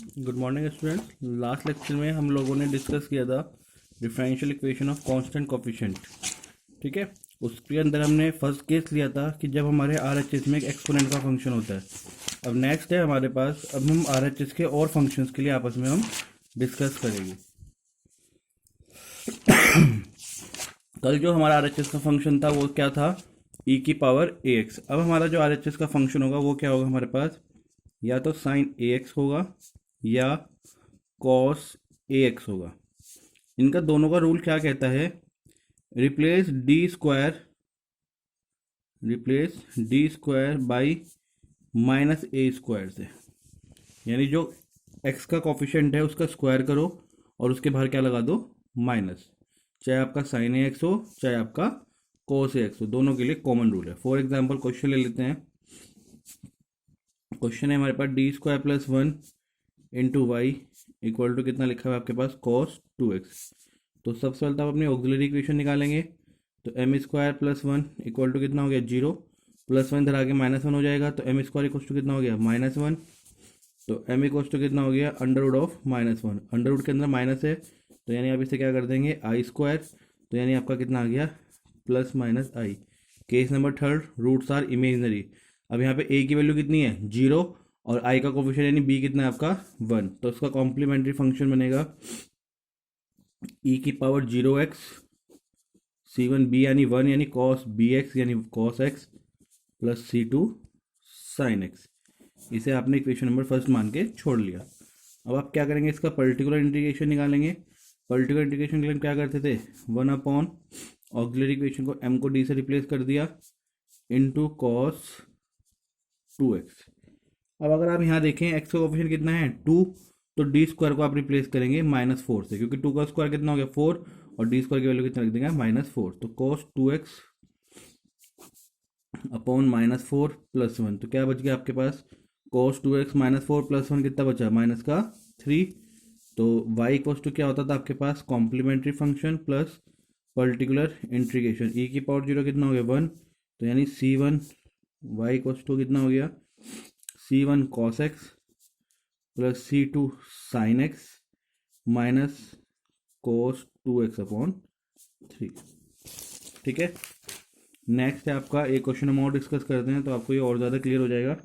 Good morning student. Last lecture में हम लोगों ने डिस्कस किया था differential equation of constant coefficient. ठीक है, उसके अंदर हमने फर्स्ट केस लिया था कि जब हमारे RHS में एक एक्सपोनेंट का फंक्शन होता है। अब नेक्स्ट है हमारे पास, अब हम RHS के और फंक्शंस के लिए आपस में हम डिस्कस करेंगे। कल जो हमारा RHS का फंक्शन था वो क्या था, e की पावर ax। अब हमारा जो RHS का फंक्शन होगा वो क्या होगा हमारे पास, या तो साइन ax होगा या कॉस ax होगा। इनका दोनों का रूल क्या कहता है, replace D square by minus A square से, यानी जो x का कॉफिशेंट है उसका स्क्वायर करो और उसके बाहर क्या लगा दो, माइनस। चाहे आपका साइन ax हो चाहे आपका कोस ax हो, दोनों के लिए कॉमन रूल है। फॉर एग्जांपल क्वेश्चन ले लेते हैं। क्वेश्चन है हमारे पास D square plus 1 into Y equal to कितना लिखा हुआ है आपके पास, कॉस 2x। तो सबसे पहले तो आप अपनी ऑक्सिलरी इक्वेशन निकालेंगे। तो M square plus 1 equal to कितना हो गया, 0, प्लस 1 इधर आगे -1 हो जाएगा, तो एम स्क्वायर इक्वल टू कितना हो गया, -1। तो एम इक्वल टू कितना हो गया, under root of -1। Under root के अंदर माइनस है तो यानी आप इसे क्या कर देंगे, आई स्क्वायर। तो यानी आपका कितना आ गया, plus minus I. Case number third, roots are imaginary. अब यहाँ पे ए की वैल्यू कितनी है, 0, और आई का कोफिशिएंट यानी बी कितना है आपका, 1। तो उसका कॉम्प्लीमेंट्री फंक्शन बनेगा ई की पावर 0x c1b यानी 1 यानी कॉस bx यानी cos x plus c2 sine x। इसे आपने इक्वेशन नंबर फर्स्ट मान के छोड़ लिया। अब आप क्या करेंगे, इसका पर्टिकुलर इंटीग्रेशन निकालेंगे। पर्टिकुलर इंटीग्रेशन के लिए हम क्या करते थे, 1 अपॉन ऑक्सिलरी इक्वेशन को m को d से रिप्लेस कर दिया इंटू कॉस 2x। अब अगर आप यहाँ देखें x का कोफिशिएंट कितना है, 2, तो डी स्क्वायर को आप रिप्लेस करेंगे -4 से, क्योंकि 2 का स्क्वायर कितना हो गया, 4, और डी स्क्वायर की वैल्यू कितना रख देंगे, -4। तो cos 2x अपॉन -4 प्लस 1, तो क्या बच गया आपके पास, cos 2x -4 प्लस 1 कितना बचा, -3। तो y इक्वल्स टू क्या होता था आपके पास, complementary function plus particular integration. e की पावर 0 कितना हो गया, 1, तो यानी c1 y इक्वल्स टू कितना हो गया, c1 cos x plus c2 sine x minus cos 2x upon 3। ठीक है, नेक्स्ट है आपका एक क्वेश्चन हम और डिस्कस करते हैं तो आपको ये और ज़्यादा क्लियर हो जाएगा।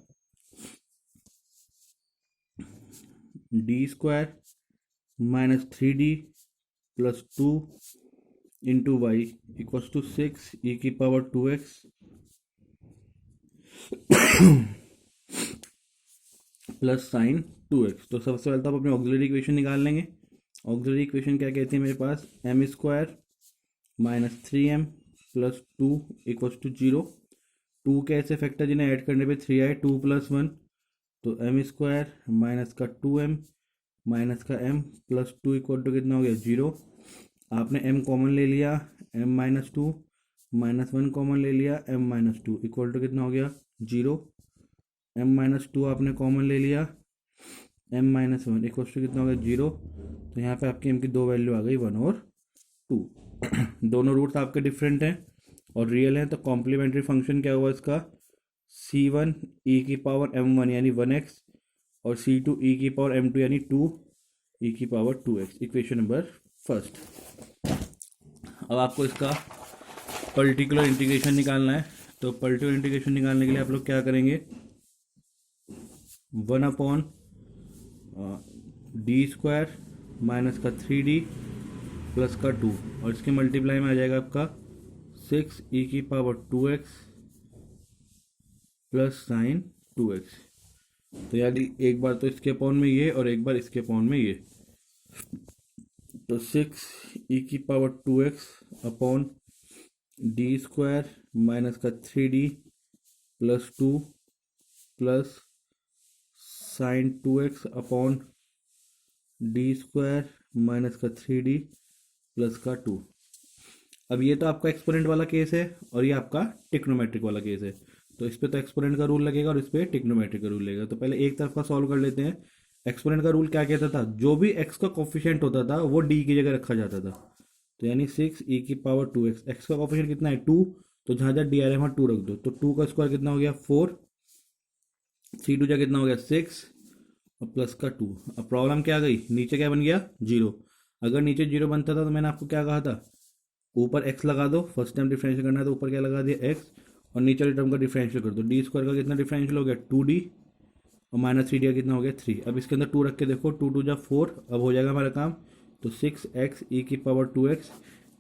D square minus 3d plus 2 into Y equals to 6 E की power 2x plus sign 2x। तो सबसे पहले तो आप अपनी ऑक्सिलरी इक्वेशन निकाल लेंगे। ऑक्सिलरी इक्वेशन क्या कहती है मेरे पास, M square minus 3m plus 2 equals to 0। 2 के ऐसे फैक्टर जिन्हें ऐड करने पे 3 आए, 2 प्लस 1, तो एम स्क्वायर माइनस का 2m माइनस का m प्लस 2 इक्वल टू कितना हो गया, 0। आपने m कॉमन ले लिया, m माइनस 2 माइनस 1 कॉमन ले लिया, m माइनस 2 इक्वल टू कितना हो गया, 0। m माइनस 2 आपने कॉमन ले लिया, m माइनस 1 इक्वल टू कितना हो गया, 0। तो यहाँ पे आपकी m की दो वैल्यू आ गई, 1 और 2। दोनों रूट्स आपके डिफरेंट हैं और रियल हैं, तो कॉम्प्लीमेंट्री फंक्शन क्या हुआ इसका, c1 e की पावर m1 यानी 1x और c2 e की पावर m2 यानी 2 e की power 2x। Equation number first. अब आपको इसका पर्टिकुलर इंटीग्रेशन निकालना है। तो पर्टिकुलर इंटीग्रेशन निकालने के लिए आप लोग क्या करेंगे, 1 अपॉन डी स्क्वायर माइनस का 3d प्लस का 2, और इसके मल्टीप्लाई में आ जाएगा आपका 6 ई की power 2x plus sign 2x। तो यानी एक बार तो इसके अपॉन में ये और एक बार इसके अपॉन में ये, तो 6 ई की power 2x upon D square minus का 3d plus 2 plus sign 2x upon D square minus का 3d प्लस का 2। अब ये तो आपका एक्सपोनेंट वाला केस है और ये आपका टिक्नोमेट्रिक वाला केस है। तो इस पे तो एक्सपोनेंट का रूल लगेगा और इस पे टिक्नोमेट्रिक का रूल लगेगा। तो पहले एक तरफ का सॉल्व कर लेते हैं। एक्सपोनेंट का रूल क्या कहता था, जो भी x का कोफिशिएंट होता था वो d की जगह रखा जाता था। तो यानी 6 e की पावर 2x, x का कोफिशिएंट कितना है, 2, तो जहाँ जहाँ डी आ रहा है वहाँ 2 रख दो। तो 2 का स्क्वायर कितना हो गया, 4, c2 जा कितना हो गया, 6, अब प्लस का 2। अब प्रॉब्लम क्या आ गई, नीचे क्या बन गया 0। अगर नीचे 0 बनता था तो मैंने आपको क्या कहा था, ऊपर x लगा दो, फर्स्ट टाइम डिफरेंशियल करना है तो ऊपर क्या लगा दिया x, और नीचे वाली टर्म का डिफरेंशियल कर दो। डी स्क्वायर का कितना डिफरेंशियल हो गया 2d, और माइनस 3d कितना हो गया 3। अब इसके अंदर 2 रख के देखो, 2 2 जा 4, अब हो जाएगा हमारा काम। तो 6x e की पावर 2x,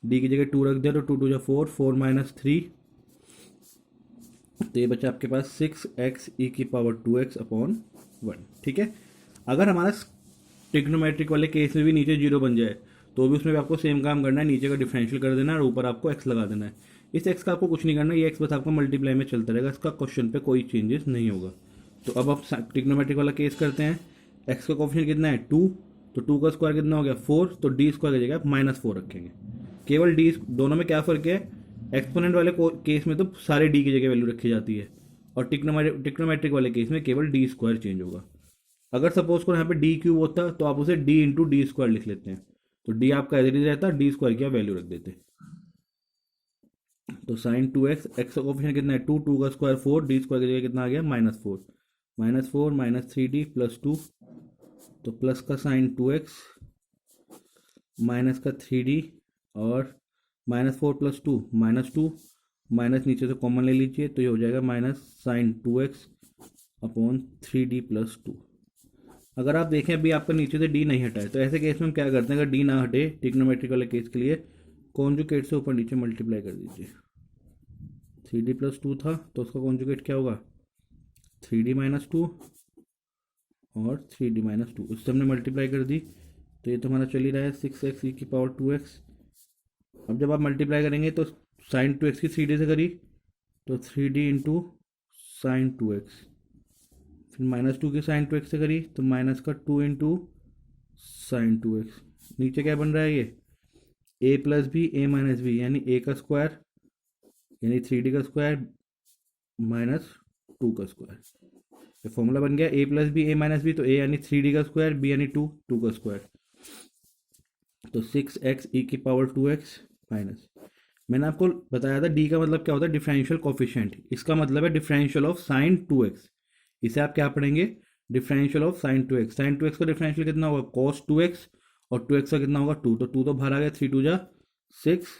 डी की जगह 2 रख दिया तो 2 2 जा 4, 4 माइनस 3, तो ये बचा आपके पास 6x e की पावर 2x अपॉन 1। ठीक है। अगर हमारा ट्रिग्नोमेट्रिक वाले केस में भी नीचे 0 बन जाए तो भी उसमें भी आपको सेम काम करना है, नीचे का डिफरेंशियल कर देना है और ऊपर आपको x लगा देना है। इस x का आपको कुछ नहीं करना है, ये x बस आपका मल्टीप्लाई में चलता रहेगा, इसका क्वेश्चन पे कोई चेंजेस नहीं होगा। तो अब आप ट्रिग्नोमेट्रिक वाला केस करते हैं। x का कोफिशिएंट कितना है 2, तो 2 का स्क्वायर कितना हो गया 4, तो डी स्क्वायर की जगह आप -4 रखेंगे। केवल डी, दोनों में क्या फ़र्क है, एक्सपोनेंट वाले केस में तो सारे डी की जगह वैल्यू रखी जाती है, और ट्रिग्नोमेट्रिक वाले केस में केवल डी स्क्वायर चेंज होगा। अगर सपोज करो यहाँ पे डी क्यूब होता तो आप उसे डी इंटू डी स्क्वायर लिख लेते हैं, तो डी आपका एज इट इज रहता, डी स्क्वायर की आप वैल्यू रख देते। तो साइन 2x, एक्स का कोफिशिएंट कितना है 2, 2 का स्क्वायर 4, डी स्क्वायर की जगह कितना आ गया -4, -4 -3d प्लस 2, तो प्लस का साइन 2x माइनस का 3d, और -4 + 2 -2, माइनस नीचे से कॉमन ले लीजिए तो ये हो जाएगा minus sine 2x upon 3d plus 2। अगर आप देखें अभी आपका नीचे से डी नहीं हटा है, तो ऐसे केस में हम क्या करते हैं, अगर डी ना हटे ट्रिग्नोमेट्रिक वाले केस के लिए, कॉन्जुगेट से ऊपर नीचे मल्टीप्लाई कर दीजिए। 3d प्लस 2 था तो उसका कॉन्जुगेट क्या होगा 3d माइनस 2, और 3d माइनस 2 उससे हमने मल्टीप्लाई कर दी, तो ये तो हमारा चल ही रहा है 6x e की पावर 2x। अब जब आप मल्टीप्लाई करेंगे तो साइन 2x की 3d से करी तो 3d इंटू साइन 2x, फिर -2 की साइन 2x से करी तो माइनस का 2 इंटू साइन 2x। नीचे क्या बन रहा है, ये a plus B A minus B, यानी a का स्क्वायर यानी 3d का स्क्वायर -2 का स्क्वायर। ये फॉर्मूला बन गया a plus B A minus B, तो a यानी 3d का स्क्वायर, b यानी 2, 2 का स्क्वायर, तो 6x e की पावर 2x माइनस, मैंने आपको बताया था डी का मतलब क्या होता है डिफरेंशियल कोफिशिएंट, इसका मतलब है डिफरेंशियल ऑफ साइन 2x। इसे आप क्या पढ़ेंगे, differential of sine 2x। Sign 2x का डिफरेंशियल कितना होगा cos 2x, और 2x का कितना होगा 2, तो 2 तो बाहर आ गया, 3 2 जा 6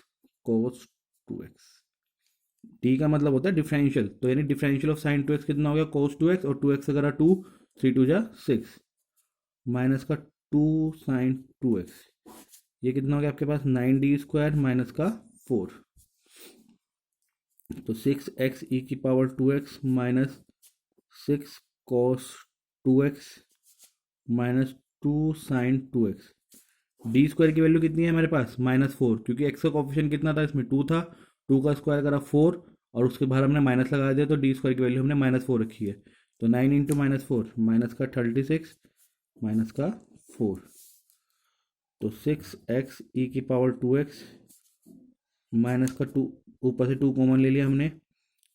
cos 2x। डी का मतलब होता है डिफरेंशियल, तो यानी डिफरेंशियल ऑफ साइन 2x कितना हो गया cos 2x, और 2x से करा 2, 3 2 जा 6, माइनस का 2 साइन 2x, ये कितना हो गया आपके पास 9d स्क्वायर माइनस का 4, तो 6x e की power 2x minus 6 cos 2x minus 2 sine 2x। D square की वैल्यू कितनी है हमारे पास -4, क्योंकि x का कोफिशिएंट कितना था इसमें 2 था, 2 का स्क्वायर करा 4, और उसके बाहर हमने माइनस लगा दिया, तो डी स्क्वायर की वैल्यू हमने -4 रखी है, तो 9 इंटू -4 माइनस का 36 माइनस का 4, तो 6x e की पावर 2x माइनस का 2, ऊपर से 2 कॉमन ले लिया हमने,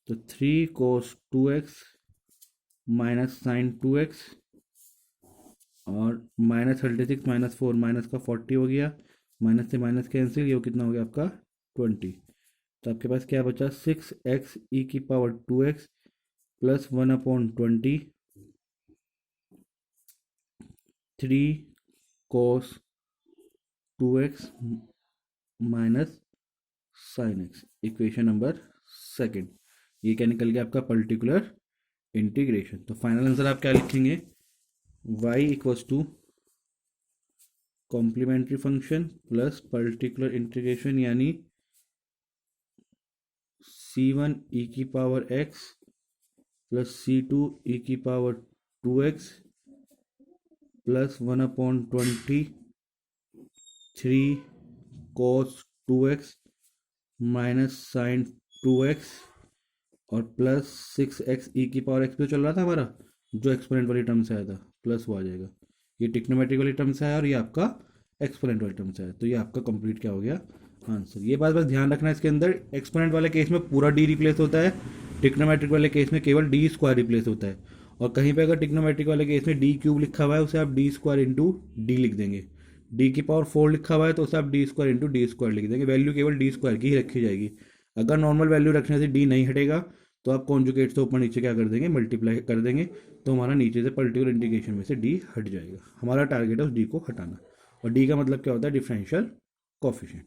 तो 3 cos 2x minus sine 2x, और -36 -4 माइनस का 40 हो गया, माइनस से माइनस कैंसिल, ये कितना हो गया आपका 20। तो आपके पास क्या बचा 6x e की power 2x plus 1/20, 3 cos 2x minus sine X, equation number 2। ये क्या निकल गया आपका पर्टिकुलर इंटीग्रेशन। तो फाइनल आंसर आप क्या लिखेंगे, y equals to complementary function plus particular integration, यानी c1 e की power x plus c2 e की power 2x plus 1/20, 3 cos 2x minus sine 2x, और प्लस 6x e की पावर x पे चल रहा था हमारा, जो एक्सपोनेंट वाली टर्म से आया था प्लस वो आ जाएगा, ये ट्रिग्नोमेट्रिक वाली टर्म से आया और ये आपका एक्सपोनेंट वाली टर्म से आया, तो ये आपका कंप्लीट क्या हो गया आंसर। ये बात बस ध्यान रखना है, इसके अंदर एक्सपोनेंट वाले केस में पूरा डी रिप्लेस होता है, ट्रिग्नोमेट्रिक वाले केस में केवल डी स्क्वायर रिप्लेस होता है, और कहीं पे अगर ट्रिग्नोमेट्रिक वाले केस में डी क्यूब लिखा हुआ है उसे आप डी स्क्वायर इंटू डी लिख देंगे, डी की पावर 4 लिखा हुआ है तो उसे आप D square into D square लिख देंगे, वैल्यू केवल डी स्क्वायर की ही रखी जाएगी। अगर नॉर्मल वैल्यू रखने से डी नहीं हटेगा तो आप कॉन्जुगेट से ऊपर नीचे क्या कर देंगे, मल्टीप्लाई कर देंगे, तो हमारा नीचे से पर्टिकुलर इंटीग्रेशन में से डी हट जाएगा। हमारा टारगेट है उस डी को हटाना, और डी का मतलब क्या होता है, डिफरेंशियल कोफिशिएंट।